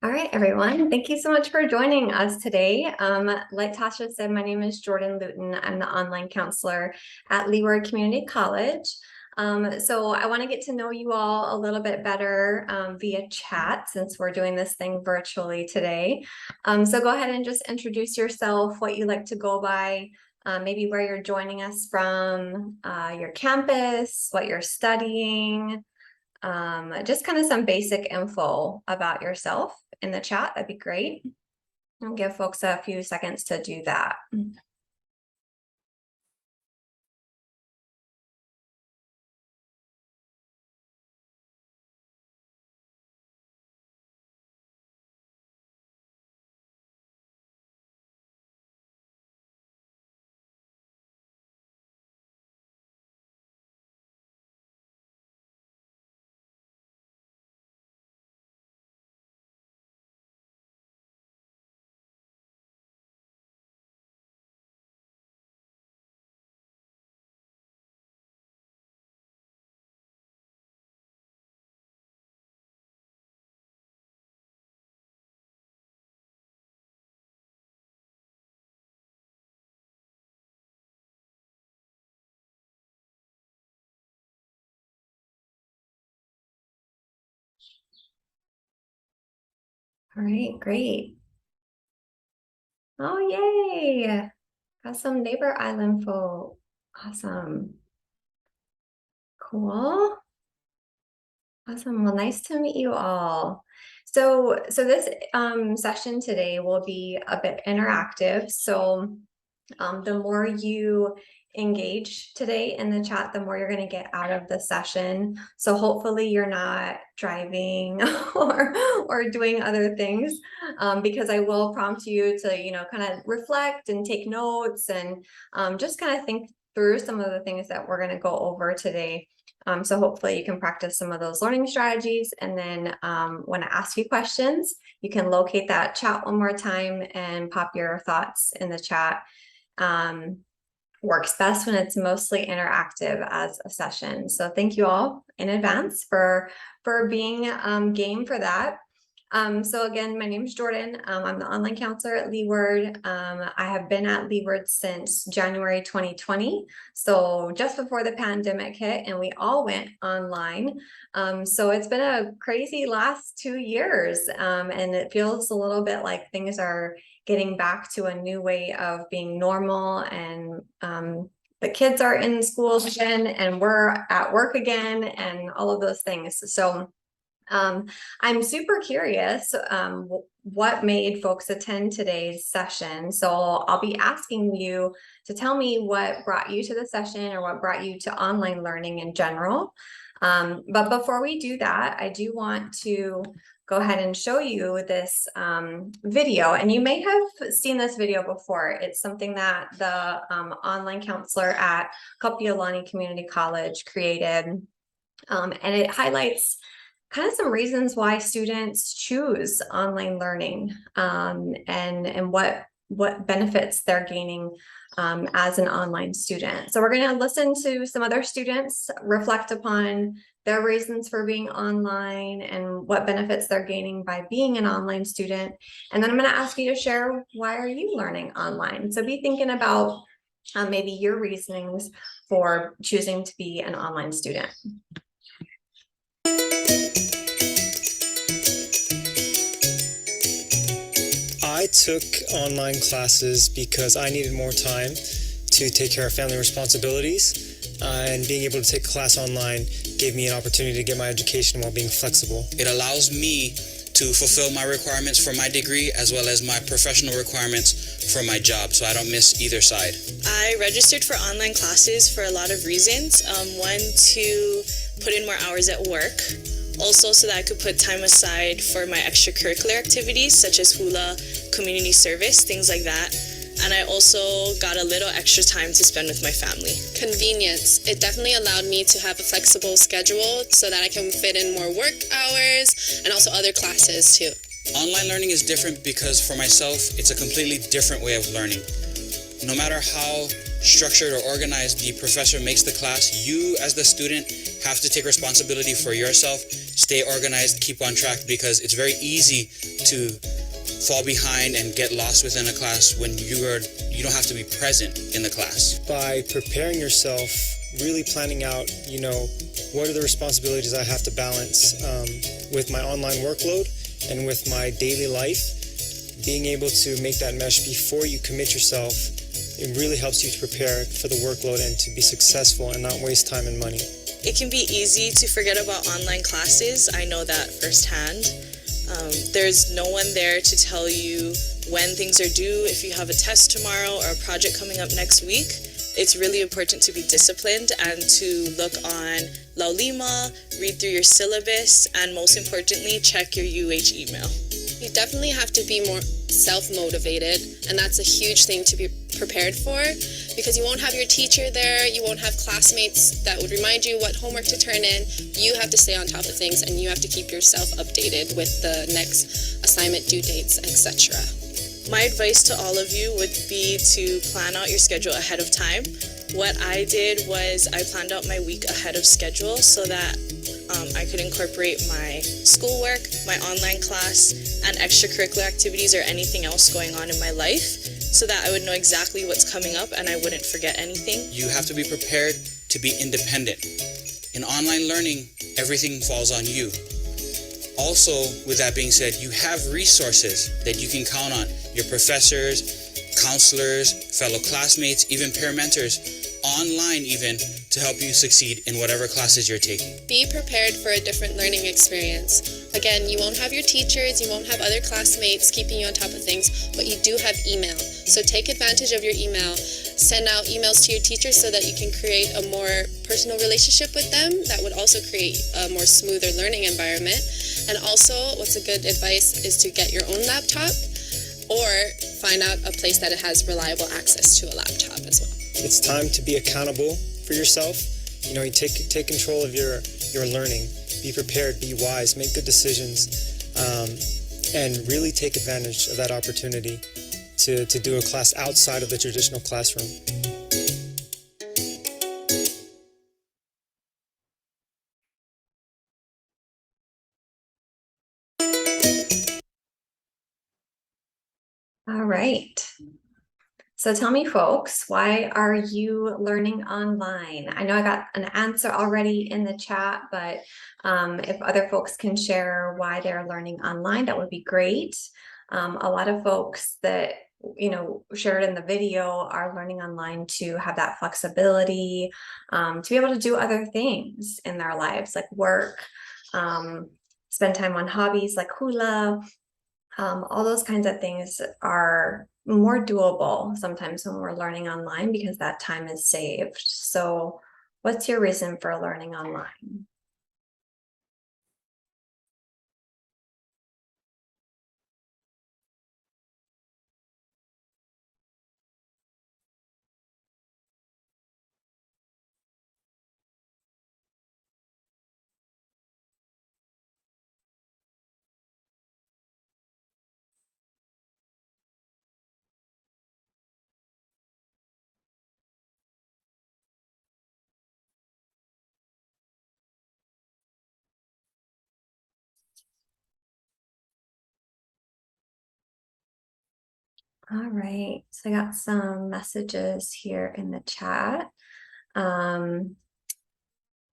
All right, everyone. Thank you so much for joining us today. Like Tasha said, my name is Jordan Lewton. I'm the online counselor at Leeward Community College. So I want to get to know you all a little bit better via chat since we're doing this thing virtually today. So go ahead and just introduce yourself, what you like to go by, maybe where you're joining us from, your campus, what you're studying, just kind of some basic info about yourself in the chat. That'd be great. I'll give folks a few seconds to do that. All right, great. Oh, yay. Got some Neighbor Island folk. Awesome. Cool. Awesome. Well, nice to meet you all. So this session today will be a bit interactive. So the more you engage today in the chat, the more you're going to get out of the session. So hopefully you're not driving or doing other things, because I will prompt you to, kind of reflect and take notes and just kind of think through some of the things that we're going to go over today. So hopefully you can practice some of those learning strategies. And then when I ask you questions, you can locate that chat one more time and pop your thoughts in the chat. Works best when it's mostly interactive as a session. So thank you all in advance for being game for that. So again, my name is Jordan. I'm the online counselor at Leeward. I have been at Leeward since January 2020. So just before the pandemic hit and we all went online. So it's been a crazy last 2 years. And it feels a little bit like things are getting back to a new way of being normal, and the kids are in schools again and we're at work again and all of those things. So I'm super curious what made folks attend today's session. So I'll be asking you to tell me what brought you to the session or what brought you to online learning in general. But before we do that, I do want to go ahead and show you this video. And you may have seen this video before. It's something that the online counselor at Kapiolani Community College created. And it highlights kind of some reasons why students choose online learning, and what benefits they're gaining as an online student. So we're going to listen to some other students reflect upon their reasons for being online and what benefits they're gaining by being an online student. And then I'm going to ask you to share, why are you learning online? So be thinking about maybe your reasonings for choosing to be an online student. I took online classes because I needed more time to take care of family responsibilities, and being able to take a class online gave me an opportunity to get my education while being flexible. It allows me to fulfill my requirements for my degree as well as my professional requirements for my job, so I don't miss either side. I registered for online classes for a lot of reasons. One, to put in more hours at work. Also, so that I could put time aside for my extracurricular activities, such as hula, community service, things like that. And I also got a little extra time to spend with my family. Convenience. It definitely allowed me to have a flexible schedule so that I can fit in more work hours and also other classes too. Online learning is different because for myself, it's a completely different way of learning. No matter how structured or organized the professor makes the class, you as the student have to take responsibility for yourself, stay organized, keep on track, because it's very easy to fall behind and get lost within a class when you don't have to be present in the class. By preparing yourself, really planning out, what are the responsibilities I have to balance with my online workload and with my daily life, being able to make that mesh before you commit yourself, it really helps you to prepare for the workload and to be successful and not waste time and money. It can be easy to forget about online classes. I know that firsthand. There's no one there to tell you when things are due, if you have a test tomorrow or a project coming up next week. It's really important to be disciplined and to look on Laulima, read through your syllabus, and most importantly, check your UH email. You definitely have to be more self-motivated, and that's a huge thing to be prepared for, because you won't have your teacher there, you won't have classmates that would remind you what homework to turn in. You have to stay on top of things, and you have to keep yourself updated with the next assignment due dates, etc. My advice to all of you would be to plan out your schedule ahead of time. What I did was I planned out my week ahead of schedule so that I could incorporate my schoolwork, my online class, and extracurricular activities or anything else going on in my life, so that I would know exactly what's coming up and I wouldn't forget anything. You have to be prepared to be independent. In online learning, everything falls on you. Also, with that being said, you have resources that you can count on. Your professors, counselors, fellow classmates, even peer mentors, online even, to help you succeed in whatever classes you're taking. Be prepared for a different learning experience. Again, you won't have your teachers, you won't have other classmates keeping you on top of things, but you do have email. So take advantage of your email. Send out emails to your teachers so that you can create a more personal relationship with them. That would also create a more smoother learning environment. And also, what's a good advice is to get your own laptop or find out a place that it has reliable access to a laptop as well. It's time to be accountable for yourself. You take control of your learning. Be prepared, be wise, make good decisions, and really take advantage of that opportunity to do a class outside of the traditional classroom. All right. So tell me, folks, why are you learning online? I know I got an answer already in the chat, but if other folks can share why they're learning online, that would be great. A lot of folks that shared in the video are learning online to have that flexibility, to be able to do other things in their lives, like work, spend time on hobbies like hula. All those kinds of things are more doable sometimes when we're learning online because that time is saved. So what's your reason for learning online? All right, so I got some messages here in the chat. All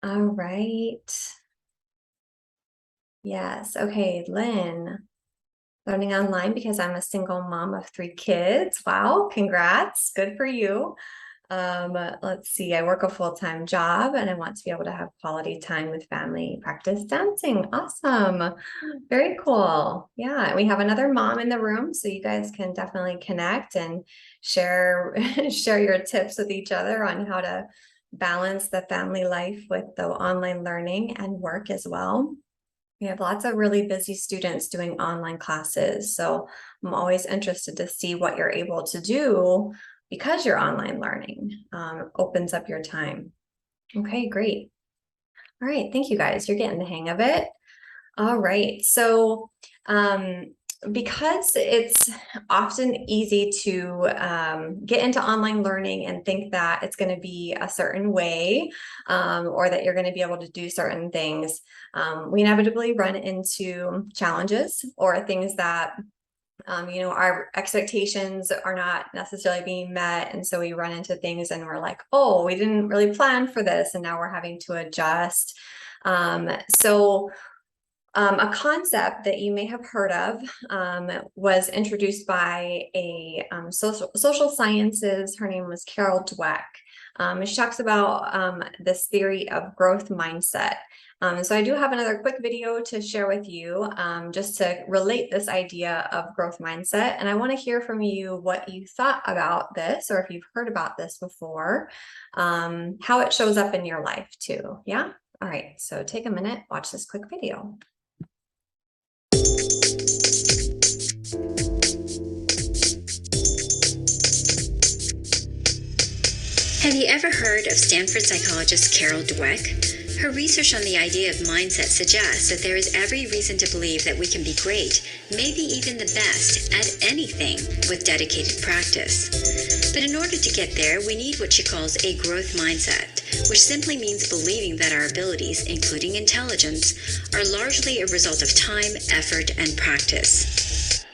right. Yes, okay, Lynn, learning online because I'm a single mom of 3 kids. Wow, congrats, good for you. Let's see, I work a full-time job and I want to be able to have quality time with family, practice dancing. Awesome, very cool. Yeah, we have another mom in the room, so you guys can definitely connect and share share your tips with each other on how to balance the family life with the online learning and work as well. We have lots of really busy students doing online classes, so I'm always interested to see what you're able to do because you're online learning. Opens up your time. Okay, great. All right, thank you guys. You're getting the hang of it. All right, so because it's often easy to get into online learning and think that it's going to be a certain way, or that you're going to be able to do certain things, we inevitably run into challenges or things that our expectations are not necessarily being met. And so we run into things and we're like, oh, we didn't really plan for this. And now we're having to adjust. A concept that you may have heard of was introduced by a social sciences. Her name was Carol Dweck. She talks about this theory of growth mindset. So I do have another quick video to share with you just to relate this idea of growth mindset. And I want to hear from you what you thought about this, or if you've heard about this before, how it shows up in your life too. Yeah. All right. So take a minute, watch this quick video. Have you ever heard of Stanford psychologist Carol Dweck? Her research on the idea of mindset suggests that there is every reason to believe that we can be great, maybe even the best, at anything with dedicated practice. But in order to get there, we need what she calls a growth mindset, which simply means believing that our abilities, including intelligence, are largely a result of time, effort, and practice.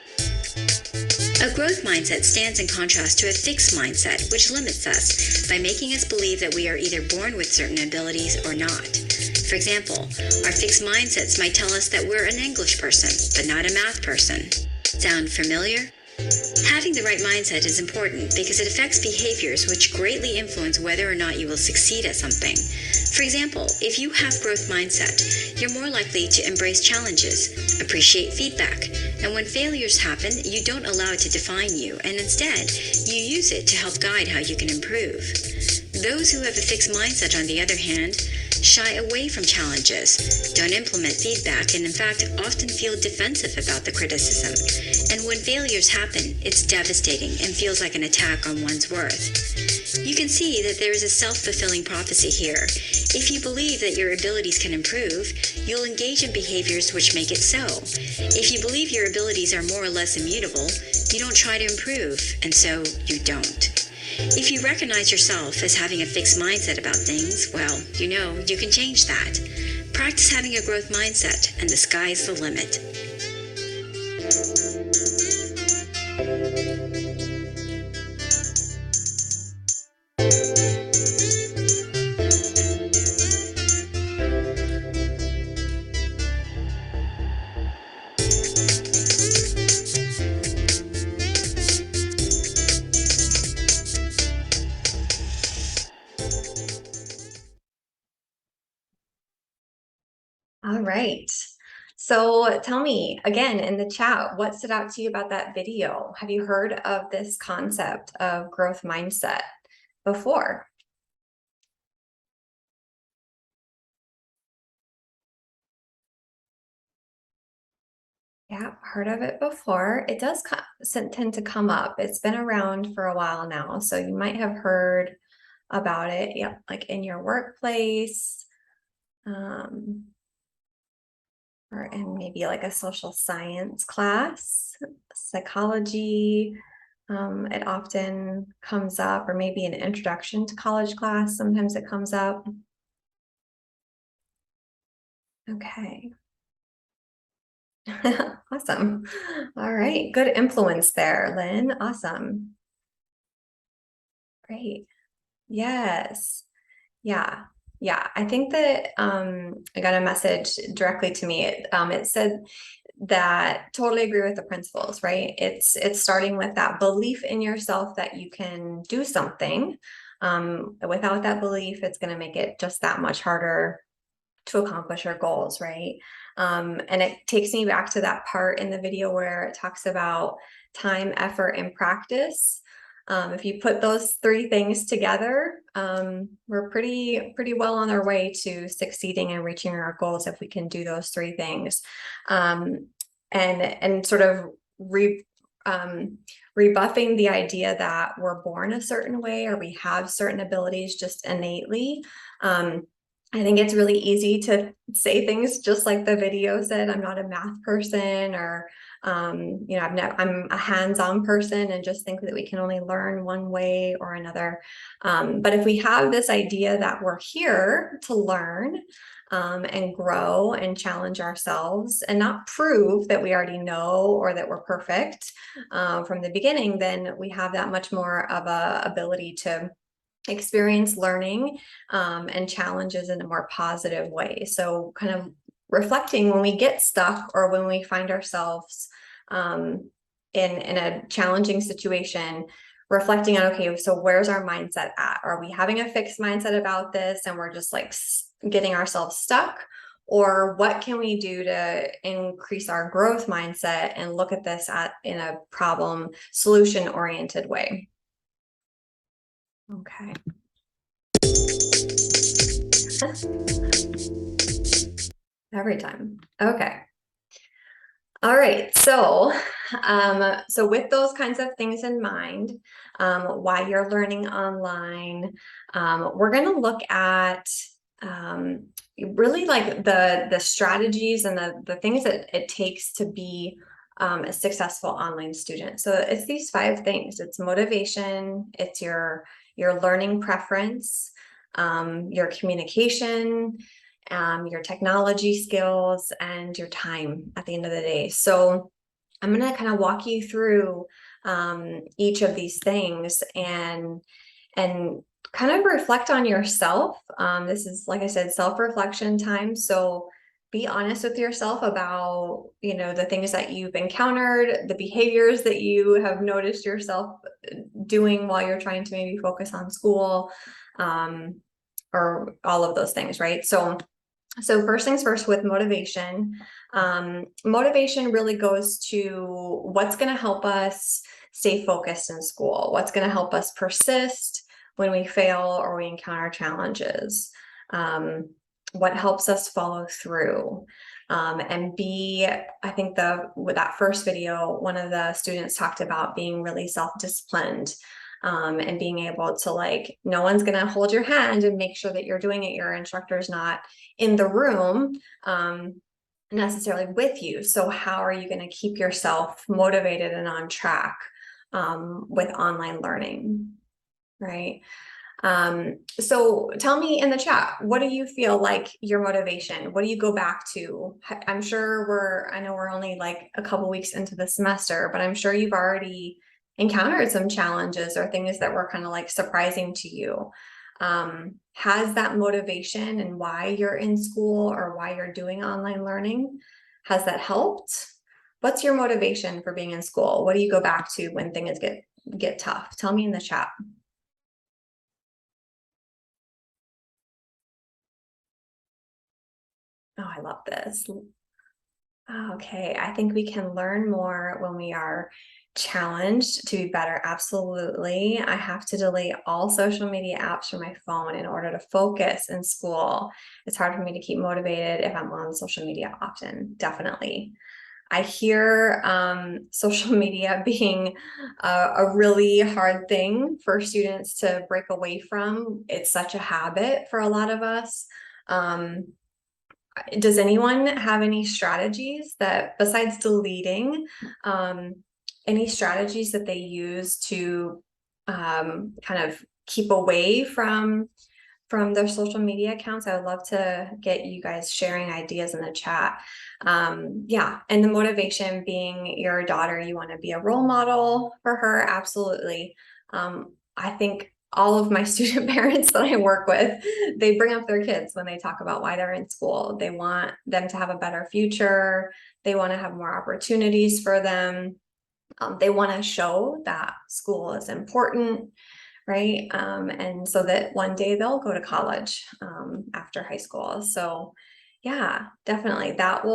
A growth mindset stands in contrast to a fixed mindset, which limits us by making us believe that we are either born with certain abilities or not. For example, our fixed mindsets might tell us that we're an English person, but not a math person. Sound familiar? Having the right mindset is important because it affects behaviors which greatly influence whether or not you will succeed at something. For example, if you have growth mindset, you're more likely to embrace challenges, appreciate feedback, and when failures happen, you don't allow it to define you, and instead, you use it to help guide how you can improve. Those who have a fixed mindset, on the other hand, shy away from challenges, don't implement feedback, and in fact often feel defensive about the criticism. And when failures happen, it's devastating and feels like an attack on one's worth. You can see that there is a self-fulfilling prophecy here. If you believe that your abilities can improve, you'll engage in behaviors which make it so. If you believe your abilities are more or less immutable, you don't try to improve, and so you don't. If you recognize yourself as having a fixed mindset about things, well, you can change that. Practice having a growth mindset, and the sky's the limit. All right. So tell me again in the chat, what stood out to you about that video? Have you heard of this concept of growth mindset before? Yeah, heard of it before. It does tend to come up. It's been around for a while now, so you might have heard about it. Yep, like in your workplace. Or in maybe like a social science class, psychology, it often comes up, or maybe an introduction to college class, sometimes it comes up. Okay. Awesome. All right, good influence there, Lynn. Awesome. Great. Yes. Yeah. Yeah, I think that I got a message directly to me. It said that totally agree with the principles, right? It's starting with that belief in yourself that you can do something. Without that belief, it's going to make it just that much harder to accomplish your goals, right? And it takes me back to that part in the video where it talks about time, effort, and practice. If you put those three things together, we're pretty well on our way to succeeding and reaching our goals if we can do those three things. And sort of rebuffing the idea that we're born a certain way or we have certain abilities just innately. I think it's really easy to say things just like the video said. I'm not a math person, or you know, I'm a hands-on person, and just think that we can only learn one way or another. But if we have this idea that we're here to learn and grow and challenge ourselves and not prove that we already know or that we're perfect from the beginning, then we have that much more of a ability to experience learning and challenges in a more positive way. So kind of reflecting when we get stuck or when we find ourselves in a challenging situation, reflecting on, okay, so where's our mindset at? Are we having a fixed mindset about this and we're just like getting ourselves stuck? Or what can we do to increase our growth mindset and look at this in a problem solution oriented way? Okay. Every time. Okay. All right. So with those kinds of things in mind, while you're learning online, we're going to look at really like the strategies and the things that it takes to be a successful online student. So it's these 5 things. It's motivation, it's your learning preference, your communication, your technology skills, and your time at the end of the day. So I'm going to kind of walk you through each of these things and kind of reflect on yourself. This is, like I said, self-reflection time. So be honest with yourself about, you know, the things that you've encountered, the behaviors that you have noticed yourself doing while you're trying to maybe focus on school, or all of those things, right? So first things first with motivation. Motivation really goes to what's going to help us stay focused in school, what's going to help us persist when we fail or we encounter challenges, what helps us follow through. And I think with that first video, one of the students talked about being really self-disciplined. And being able to, like, no one's going to hold your hand and make sure that you're doing it. Your instructor's not in the room necessarily with you. So how are you going to keep yourself motivated and on track with online learning, right? So tell me in the chat, what do you feel like your motivation? What do you go back to? I'm sure I know we're only like a couple weeks into the semester, but I'm sure you've already encountered some challenges or things that were kind of like surprising to you. Has that motivation and why you're in school or why you're doing online learning, has that helped? What's your motivation for being in school? What do you go back to when things get tough? Tell me in the chat. Oh, I love this. Okay, I think we can learn more when we are challenged to be better. Absolutely. I have to delete all social media apps from my phone in order to focus in school. It's hard for me to keep motivated if I'm on social media often. Definitely. I hear social media being a really hard thing for students to break away from. It's such a habit for a lot of us. Does anyone have any strategies that, besides deleting, any strategies that they use to kind of keep away from their social media accounts? I would love to get you guys sharing ideas in the chat. Yeah, and the motivation being your daughter, you want to be a role model for her. Absolutely. I think all of my student parents that I work with, they bring up their kids when they talk about why they're in school. They want them to have a better future. They want to have more opportunities for them. They want to show that school is important, right? And so that one day they'll go to college after high school. So yeah, definitely that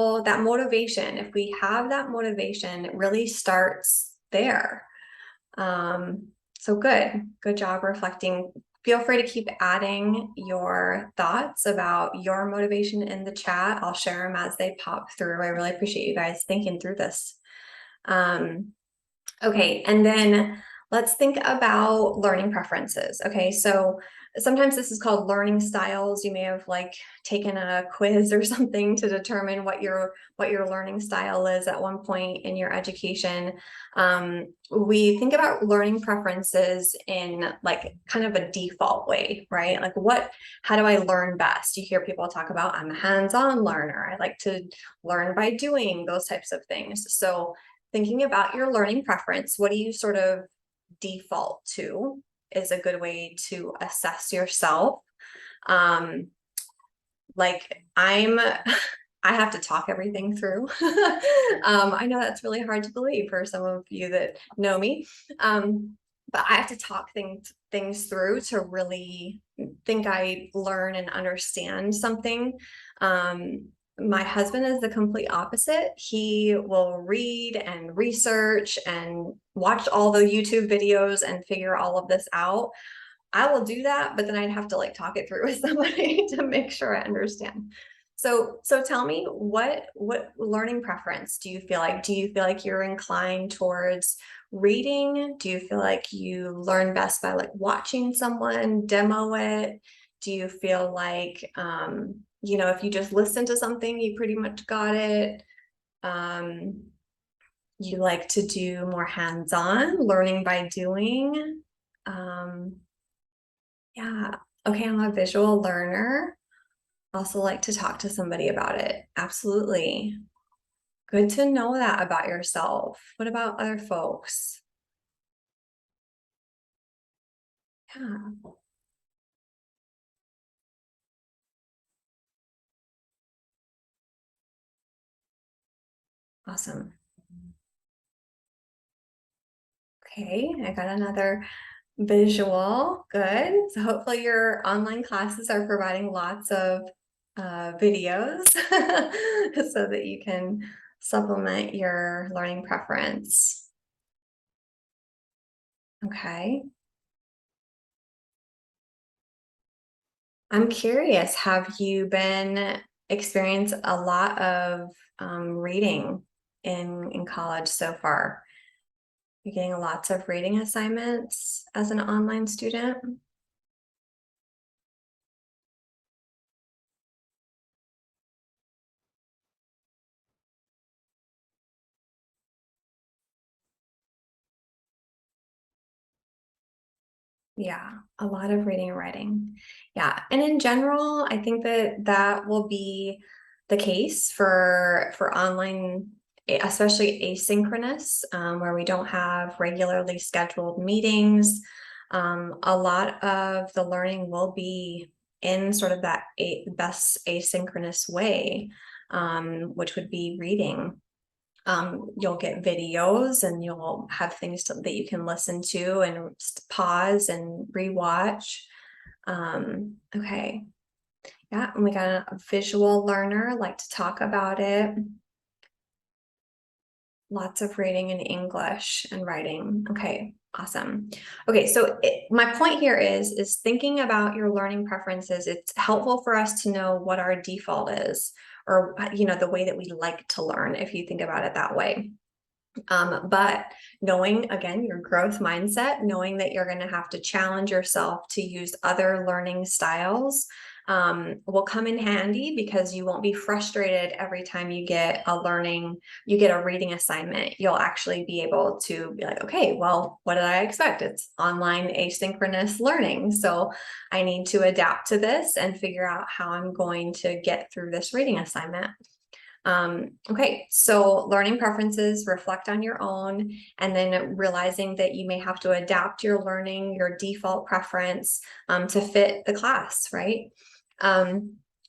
motivation, if we have that motivation, it really starts there. So good job reflecting. Feel free to keep adding your thoughts about your motivation in the chat. I'll share them as they pop through. I really appreciate you guys thinking through this. Okay, and then let's think about learning preferences. Okay, so sometimes this is called learning styles. You may have like taken a quiz or something to determine what your learning style is at one point in your education. We think about learning preferences in like kind of a default way, right? Like how do I learn best? You hear people talk about, I'm a hands-on learner. I like to learn by doing, those types of things. So thinking about your learning preference, what do you sort of default to is a good way to assess yourself. Like I have to talk everything through. I know that's really hard to believe for some of you that know me. But I have to talk things through to really think I learn and understand something. My husband is the complete opposite. He will read and research and watch all the YouTube videos and figure all of this out. I will do that, but then I'd have to like talk it through with somebody to make sure I understand. So tell me, what learning preference do you feel like? Do you feel like you're inclined towards reading? Do you feel like you learn best by like watching someone demo it? Do you feel like if you just listen to something, you pretty much got it? You like to do more hands-on, learning by doing? Yeah. Okay, I'm a visual learner. Also like to talk to somebody about it. Absolutely. Good to know that about yourself. What about other folks? Yeah. Awesome. Okay, I got another visual. Good. So hopefully your online classes are providing lots of videos so that you can supplement your learning preference. Okay. I'm curious, have you been experienced a lot of reading in college so far? You're getting lots of reading assignments as an online student? Yeah, a lot of reading and writing. Yeah, and in general, I think that will be the case for online, especially asynchronous, where we don't have regularly scheduled meetings. A lot of the learning will be in sort of that best asynchronous way, which would be reading. You'll get videos and you'll have things that you can listen to and pause and rewatch. Okay. Yeah, and we got a visual learner, like to talk about it. Lots of reading in English and writing. Okay, awesome. Okay, so my point here is thinking about your learning preferences. It's helpful for us to know what our default is, or the way that we like to learn, if you think about it that way. But knowing, again, your growth mindset, knowing that you're going to have to challenge yourself to use other learning styles will come in handy, because you won't be frustrated every time you get a reading assignment. You'll actually be able to be like, okay, well, what did I expect? It's online asynchronous learning. So I need to adapt to this and figure out how I'm going to get through this reading assignment. Okay, so learning preferences, reflect on your own, and then realizing that you may have to adapt your learning, your default preference to fit the class, right?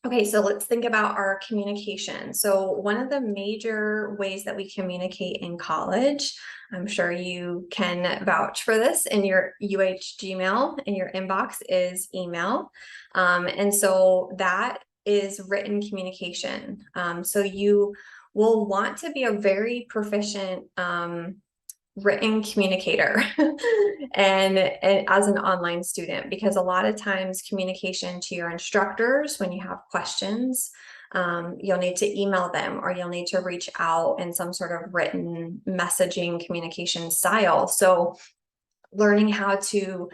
Okay, so let's think about our communication. So one of the major ways that we communicate in college, I'm sure you can vouch for this, in your Gmail, in your inbox, is email. And so that is written communication. So you will want to be a very proficient written communicator and as an online student, because a lot of times communication to your instructors, when you have questions, you'll need to email them, or you'll need to reach out in some sort of written messaging communication style. So learning how to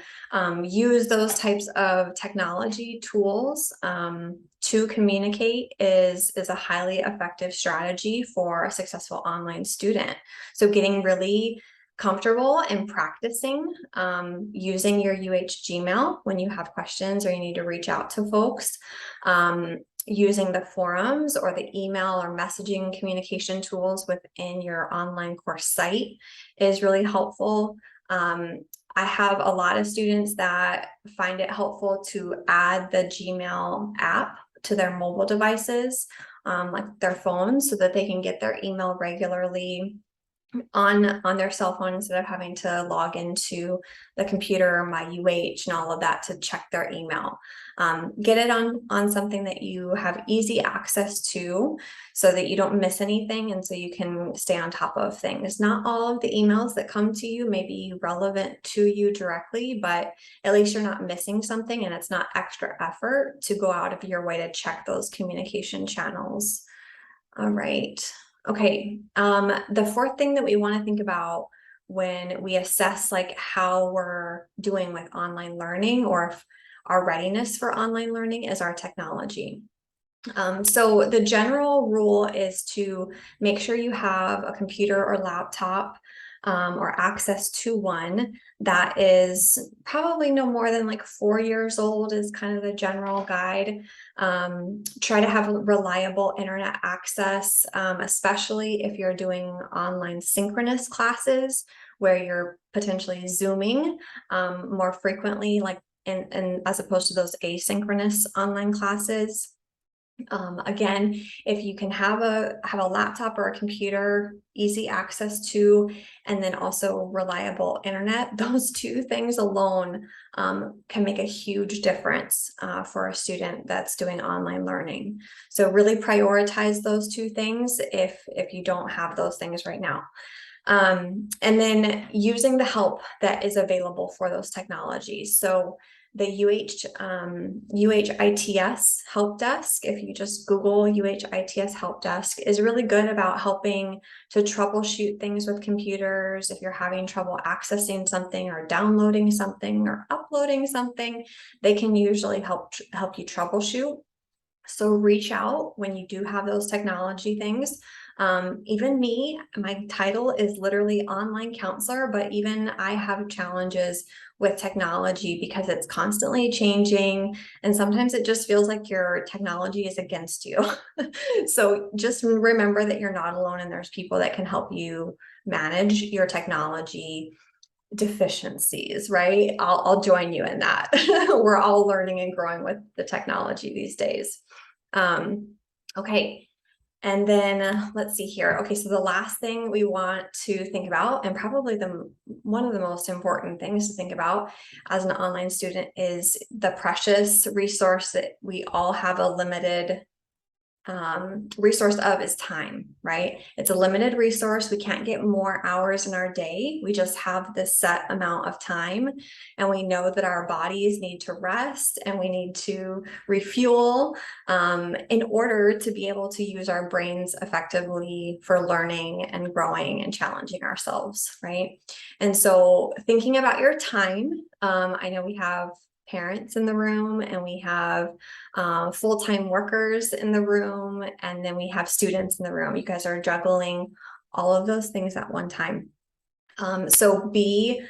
use those types of technology tools to communicate is a highly effective strategy for a successful online student. So getting really comfortable and practicing using your Gmail when you have questions or you need to reach out to folks, using the forums or the email or messaging communication tools within your online course site is really helpful. I have a lot of students that find it helpful to add the Gmail app to their mobile devices, like their phones, so that they can get their email regularly on their cell phone instead of having to log into the computer or my and all of that to check their email. Get it on something that you have easy access to so that you don't miss anything and so you can stay on top of things. Not all of the emails that come to you may be relevant to you directly, but at least you're not missing something and it's not extra effort to go out of your way to check those communication channels. All right. Okay, the fourth thing that we want to think about when we assess like how we're doing with online learning or if our readiness for online learning is our technology. So the general rule is to make sure you have a computer or laptop or access to one that is probably no more than like 4 years old is kind of the general guide. Try to have reliable internet access, especially if you're doing online synchronous classes where you're potentially Zooming more frequently, like and as opposed to those asynchronous online classes. Again, if you can have a laptop or a computer, easy access to, and then also reliable internet, those two things alone can make a huge difference for a student that's doing online learning. So really prioritize those two things if you don't have those things right now. And then using the help that is available for those technologies. So the UHITS help desk, if you just Google UHITS help desk, is really good about helping to troubleshoot things with computers. If you're having trouble accessing something or downloading something or uploading something, they can usually help you troubleshoot. So reach out when you do have those technology things. Even me, my title is literally online counselor, but even I have challenges with technology because it's constantly changing. And sometimes it just feels like your technology is against you. So just remember that you're not alone and there's people that can help you manage your technology deficiencies, right? I'll join you in that. We're all learning and growing with the technology these days. Okay. And then let's see here. Okay, so the last thing we want to think about, and probably one of the most important things to think about as an online student, is the precious resource that we all have a limited resource of is time, right? It's a limited resource. We can't get more hours in our day. We just have this set amount of time, and we know that our bodies need to rest and we need to refuel in order to be able to use our brains effectively for learning and growing and challenging ourselves, right? And so thinking about your time, I know we have parents in the room and we have full-time workers in the room, and then we have students in the room. You guys are juggling all of those things at one time. So be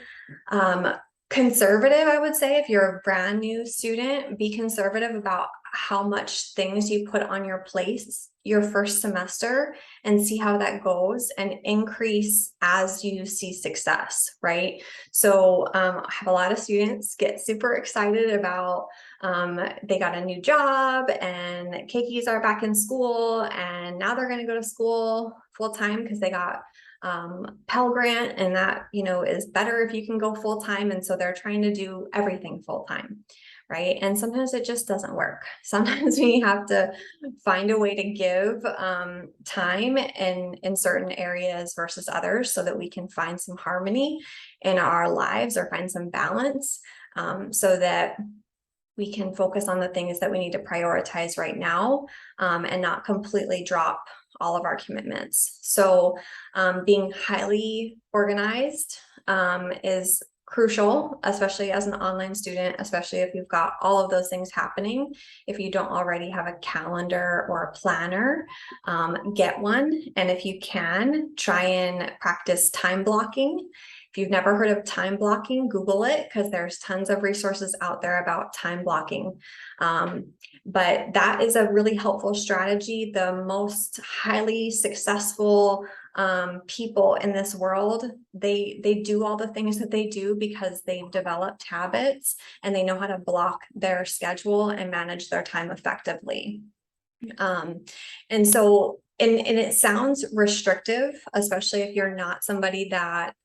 conservative, I would say. If you're a brand new student, be conservative about how much things you put on your plate your first semester and see how that goes, and increase as you see success, right? So I have a lot of students get super excited about they got a new job and keikis are back in school and now they're going to go to school full time because they got Pell Grant, and that, you know, is better if you can go full time. And so they're trying to do everything full time, right? And sometimes it just doesn't work. Sometimes we have to find a way to give time in certain areas versus others so that we can find some harmony in our lives or find some balance so that we can focus on the things that we need to prioritize right now and not completely drop all of our commitments. So being highly organized is crucial, especially as an online student, especially if you've got all of those things happening. If you don't already have a calendar or a planner, get one. And if you can, try and practice time blocking. If you've never heard of time blocking, Google it, because there's tons of resources out there about time blocking. But that is a really helpful strategy. The most highly successful people in this world, they do all the things that they do because they've developed habits and they know how to block their schedule and manage their time effectively. And so, and it sounds restrictive, especially if you're not somebody that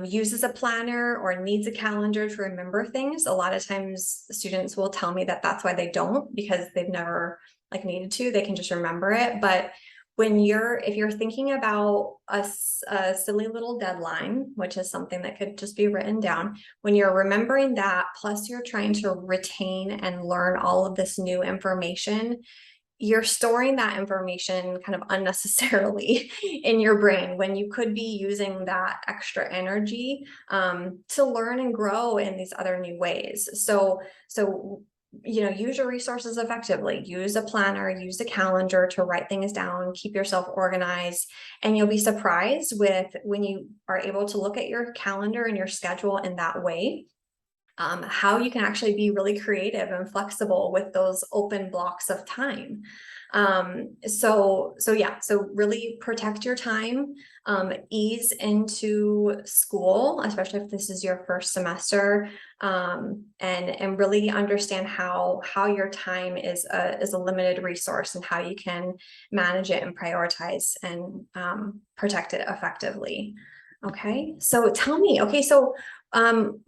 uses a planner or needs a calendar to remember things. A lot of times students will tell me that that's why they don't, because they've never like needed to, they can just remember it. But if you're thinking about a silly little deadline, which is something that could just be written down, when you're remembering that, plus you're trying to retain and learn all of this new information, you're storing that information kind of unnecessarily in your brain when you could be using that extra energy to learn and grow in these other new ways. So use your resources effectively. Use a planner, use a calendar to write things down, keep yourself organized, and you'll be surprised when you are able to look at your calendar and your schedule in that way. How you can actually be really creative and flexible with those open blocks of time. So really protect your time, ease into school, especially if this is your first semester, and really understand how your time is a limited resource and how you can manage it and prioritize and protect it effectively. Okay, so tell me,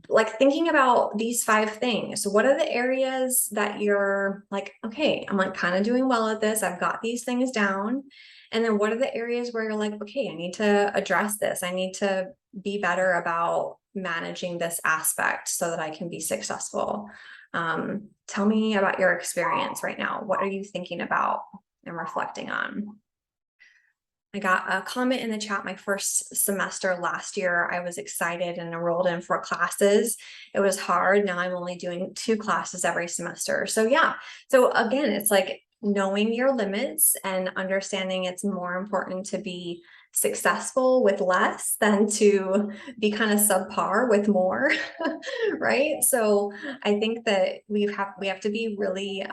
like thinking about these 5 things, what are the areas that you're like, okay, I'm like kind of doing well at this, I've got these things down. And then what are the areas where you're like, okay, I need to address this, I need to be better about managing this aspect so that I can be successful. Tell me about your experience right now. What are you thinking about and reflecting on? I got a comment in the chat. My first semester last year, I was excited and enrolled in 4 classes. It was hard. Now I'm only doing 2 classes every semester. So yeah. So again, it's like knowing your limits and understanding it's more important to be successful with less than to be kind of subpar with more, right? So I think that we have to be really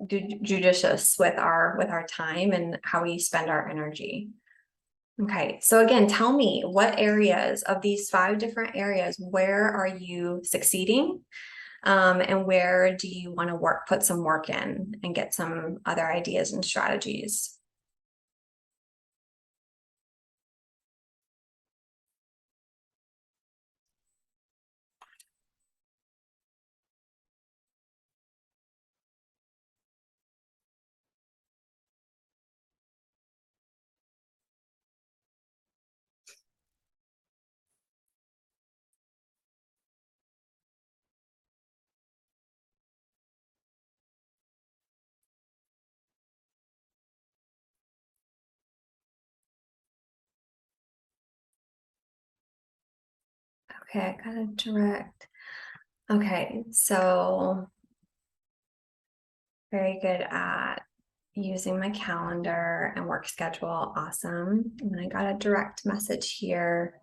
judicious with our time and how we spend our energy. Okay, so again, tell me what areas of these 5 different areas, where are you succeeding? And where do you want to put some work in and get some other ideas and strategies? Okay, I gotta direct. Okay, so very good at using my calendar and work schedule. Awesome. And I got a direct message here.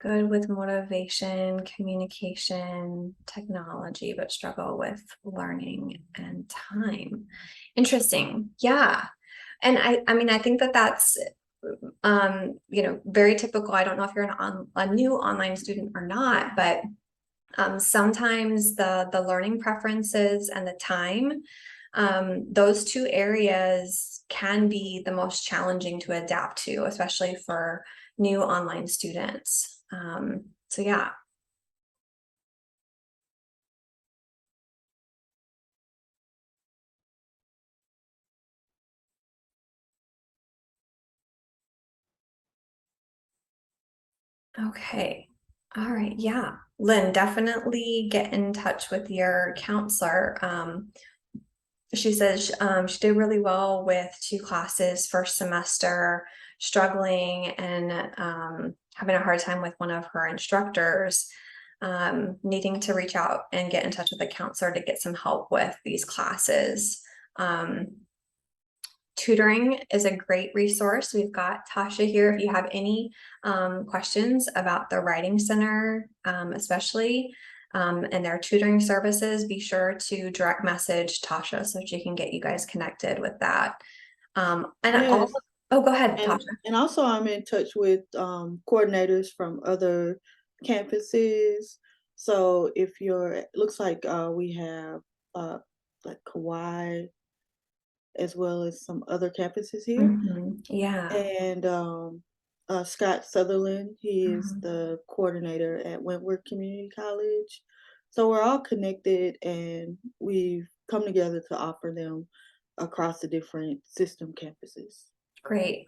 Good with motivation, communication, technology, but struggle with learning and time. Interesting. Yeah. And I mean, I think that that's very typical. I don't know if you're a new online student or not, but sometimes the learning preferences and the time, those 2 areas can be the most challenging to adapt to, especially for new online students. So yeah. Okay. All right. Yeah. Lynn, definitely get in touch with your counselor. She says she did really well with 2 classes first semester. struggling and having a hard time with one of her instructors, needing to reach out and get in touch with a counselor to get some help with these classes. Tutoring is a great resource. We've got Tasha here. If you have any questions about the Writing Center, especially, and their tutoring services, be sure to direct message Tasha so she can get you guys connected with that. And Yes. oh, go ahead, And, Tasha. and also I'm in touch with coordinators from other campuses. So if it looks like we have like Kauai as well as some other campuses here. Yeah. And Scott Sutherland, he is Mhm. the coordinator at Wentworth Community College. So we're all connected and we've come together to offer them across the different system campuses. Great.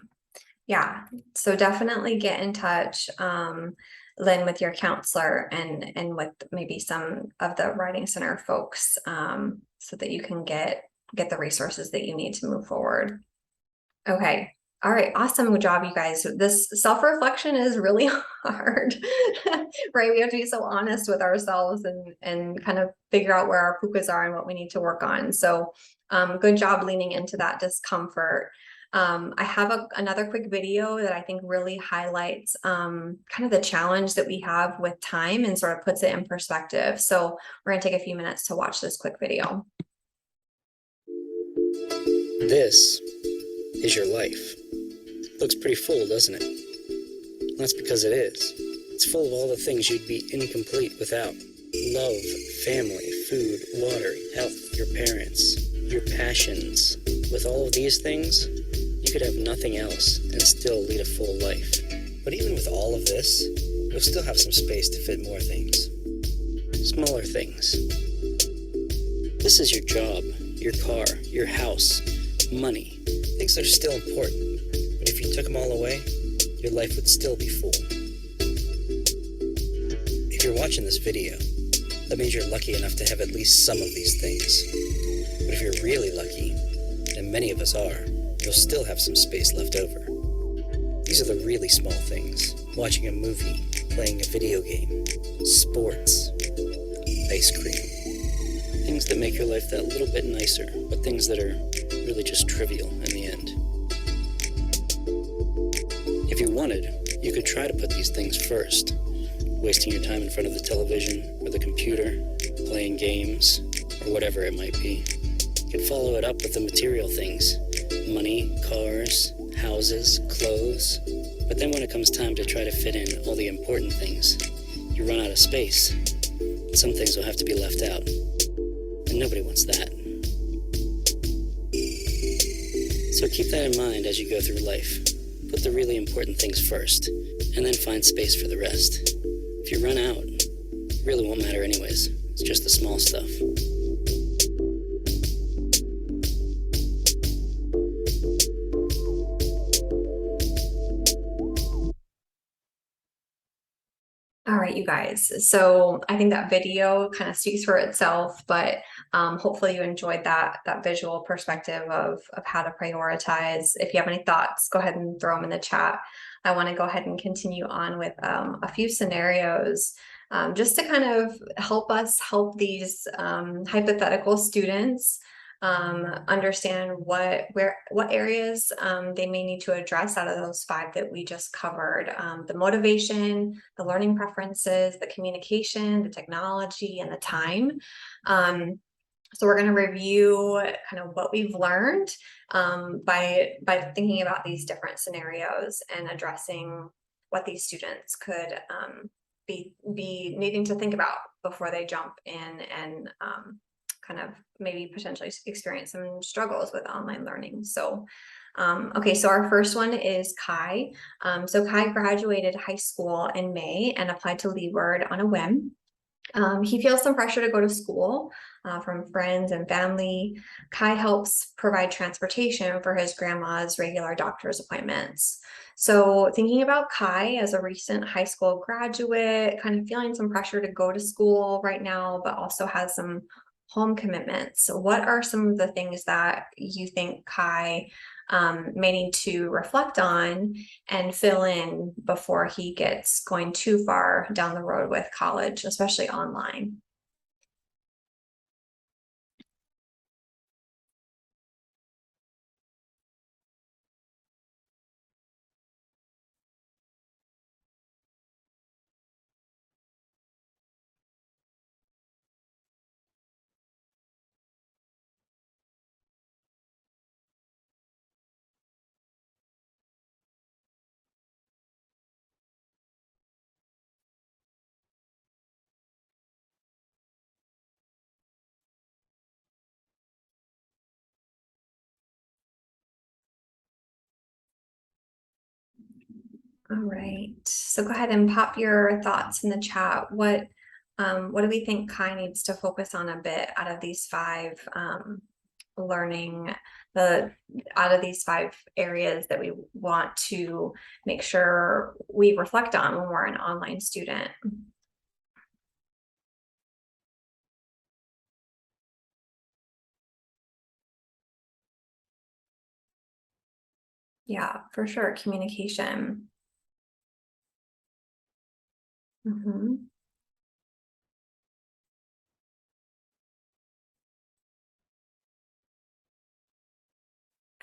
Yeah, so definitely get in touch, Lynn, with your counselor and with maybe some of the Writing Center folks, so that you can get the resources that you need to move forward. Okay. All right. Awesome. Good job, you guys. This self-reflection is really hard, right? We have to be so honest with ourselves and kind of figure out where our pukas are and what we need to work on. So, good job leaning into that discomfort. I have another quick video that I think really highlights kind of the challenge that we have with time and sort of puts it in perspective. So we're going to take a few minutes to watch this quick video. This is your life. Looks pretty full, doesn't it? That's because it is. It's full of all the things you'd be incomplete without. Love, family, food, water, health, your parents, your passions. With all of these things, you could have nothing else and still lead a full life. But even with all of this, you'll still have some space to fit more things. Smaller things. This is your job, your car, your house, money. Things that are still important. But if you took them all away, your life would still be full. If you're watching this video, that means you're lucky enough to have at least some of these things. But if you're really lucky, and many of us are, you'll still have some space left over. These are the really small things. Watching a movie, playing a video game, sports, ice cream. Things that make your life that little bit nicer, but things that are really just trivial in the end. If you wanted, you could try to put these things first, wasting your time in front of the television or the computer, playing games, or whatever it might be. You could follow it up with the material things, money, cars, houses, clothes. But then when it comes time to try to fit in all the important things, you run out of space. Some things will have to be left out, and nobody wants that. So keep that in mind as you go through life. Put the really important things first, and then find space for the rest. If you run out, it really won't matter anyways. It's just the small stuff. All right, you guys. So I think that video kind of speaks for itself, but hopefully you enjoyed that visual perspective of how to prioritize. If you have any thoughts, go ahead and throw them in the chat. I want to go ahead and continue on with a few scenarios just to kind of help us help these hypothetical students understand what areas they may need to address out of those 5 that we just covered: the motivation, the learning preferences, the communication, the technology, and the time. So we're going to review kind of what we've learned by thinking about these different scenarios and addressing what these students could be needing to think about before they jump in and kind of maybe potentially experience some struggles with online learning. So, okay, so our first one is Kai. So Kai graduated high school in May and applied to Leeward on a whim. He feels some pressure to go to school from friends and family. Kai helps provide transportation for his grandma's regular doctor's appointments. So thinking about Kai as a recent high school graduate, kind of feeling some pressure to go to school right now, but also has some home commitments. So what are some of the things that you think Kai may need to reflect on and fill in before he gets going too far down the road with college, especially online. All right, so go ahead and pop your thoughts in the chat. What do we think Kai needs to focus on a bit out of these five out of these five areas that we want to make sure we reflect on when we're an online student? Yeah, for sure, communication. Mhm.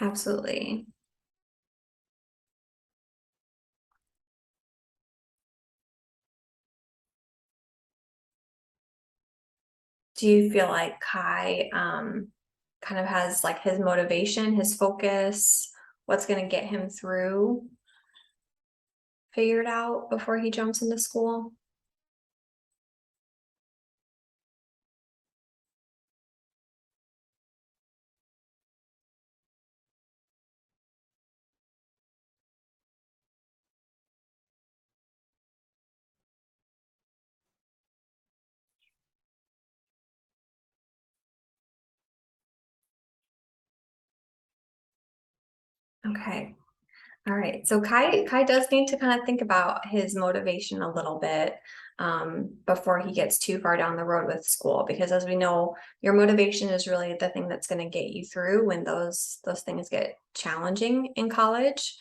Absolutely. Do you feel like Kai kind of has like his motivation, his focus, what's going to get him through figured out before he jumps into school? Okay. All right. So Kai does need to kind of think about his motivation a little bit before he gets too far down the road with school, because as we know, your motivation is really the thing that's going to get you through when those things get challenging in college.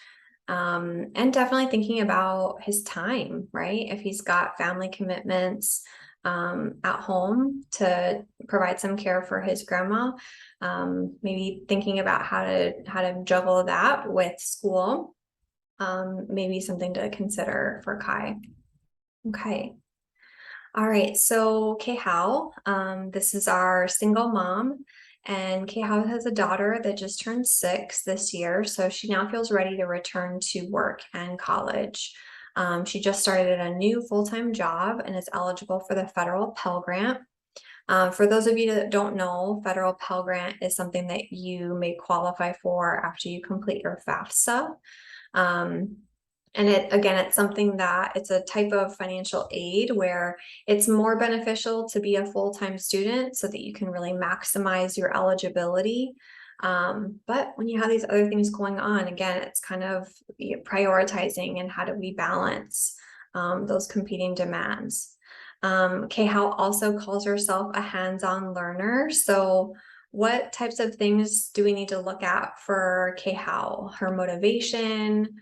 And definitely thinking about his time, right? If he's got family commitments at home to provide some care for his grandma, maybe thinking about how to juggle that with school, maybe something to consider for Kai. Okay. All right, so Kehao, this is our single mom, and Kehao has a daughter that just turned 6 this year, so she now feels ready to return to work and college. She just started a new full-time job and is eligible for the federal Pell Grant. For those of you that don't know, federal Pell Grant is something that you may qualify for after you complete your FAFSA. And it's something that it's a type of financial aid where it's more beneficial to be a full-time student so that you can really maximize your eligibility. But when you have these other things going on, again, it's kind of prioritizing and how do we balance those competing demands. Kehao also calls herself a hands-on learner. So what types of things do we need to look at for Kehao? Her motivation,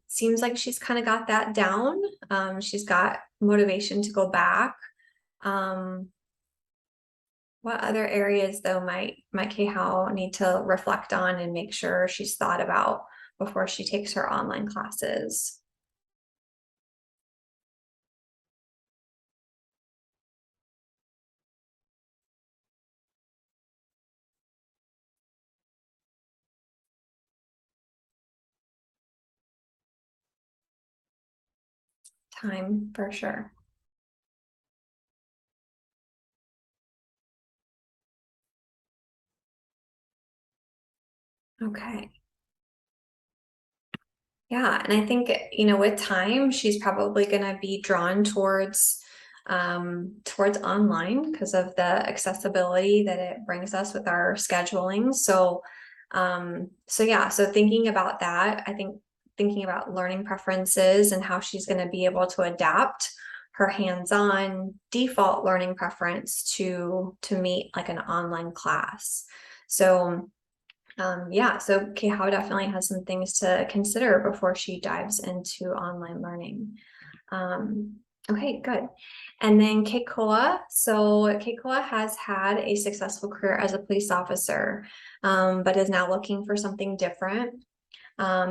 seems like she's kind of got that down. She's got motivation to go back. What other areas though might Kehao need to reflect on and make sure she's thought about before she takes her online classes? Time for sure. Okay. Yeah, and I think, with time, she's probably going to be drawn towards online because of the accessibility that it brings us with our scheduling. So thinking about that, I think thinking about learning preferences and how she's going to be able to adapt her hands-on default learning preference to meet like an online class. So Yeah, so Kayhao definitely has some things to consider before she dives into online learning. Okay, good. And then Keikoa. So Keikoa has had a successful career as a police officer, but is now looking for something different.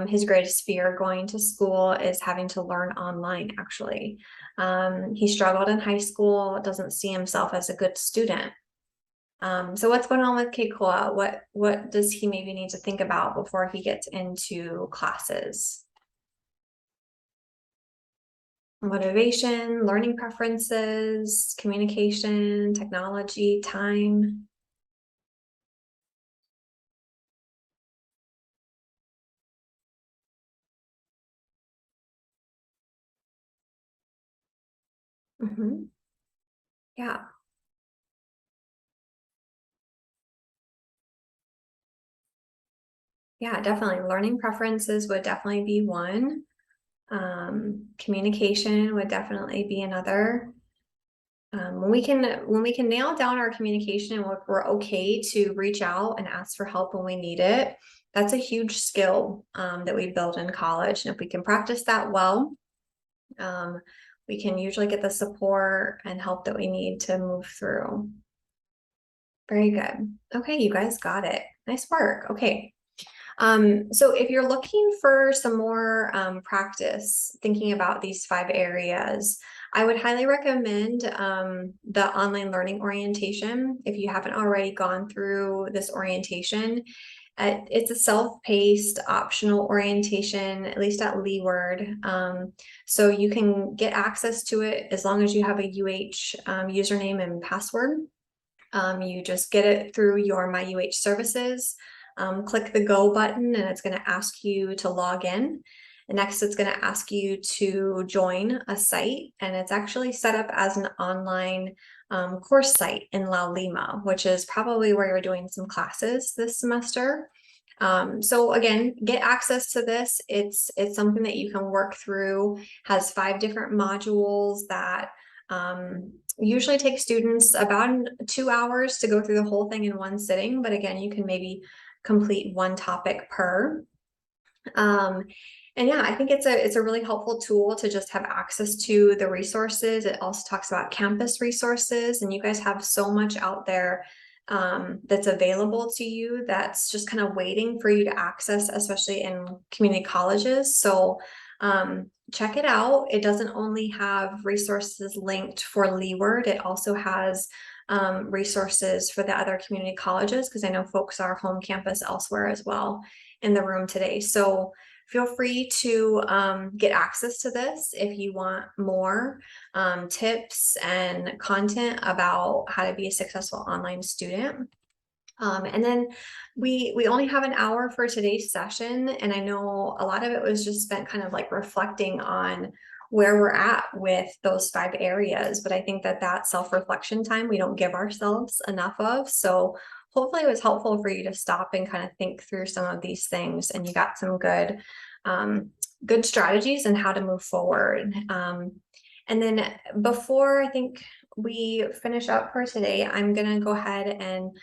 His greatest fear going to school is having to learn online, actually. He struggled in high school, doesn't see himself as a good student. So what's going on with Keikoa? What does he maybe need to think about before he gets into classes? Motivation, learning preferences, communication, technology, time. Yeah, yeah, definitely. Learning preferences would definitely be one. Communication would definitely be another. When we can nail down our communication and we're okay to reach out and ask for help when we need it, that's a huge skill that we build in college. And if we can practice that well, we can usually get the support and help that we need to move through. Very good. Okay, you guys got it. Nice work. Okay. So if you're looking for some more practice thinking about these 5 areas, I would highly recommend the online learning orientation. If you haven't already gone through this orientation, it's a self-paced optional orientation, at least at Leeward. So you can get access to it as long as you have a UH username and password. You just get it through your My UH services. Click the go button and it's going to ask you to log in. And next, it's going to ask you to join a site, and it's actually set up as an online course site in La Lima, which is probably where you're doing some classes this semester. So again, get access to this. It's something that you can work through, has 5 different modules that usually take students about 2 hours to go through the whole thing in one sitting. But again, you can maybe complete one topic per. And yeah, I think it's a really helpful tool to just have access to the resources. It also talks about campus resources, and you guys have so much out there that's available to you that's just kind of waiting for you to access, especially in community colleges. So check it out. It doesn't only have resources linked for Leeward, it also has resources for the other community colleges, because I know folks are home campus elsewhere as well in the room today. So feel free to get access to this if you want more tips and content about how to be a successful online student. And then we only have an hour for today's session, and I know a lot of it was just spent kind of like reflecting on where we're at with those 5 areas, but I think that self-reflection time we don't give ourselves enough of. So hopefully it was helpful for you to stop and kind of think through some of these things, and you got some good strategies and how to move forward. And then before I think we finish up for today, I'm gonna go ahead and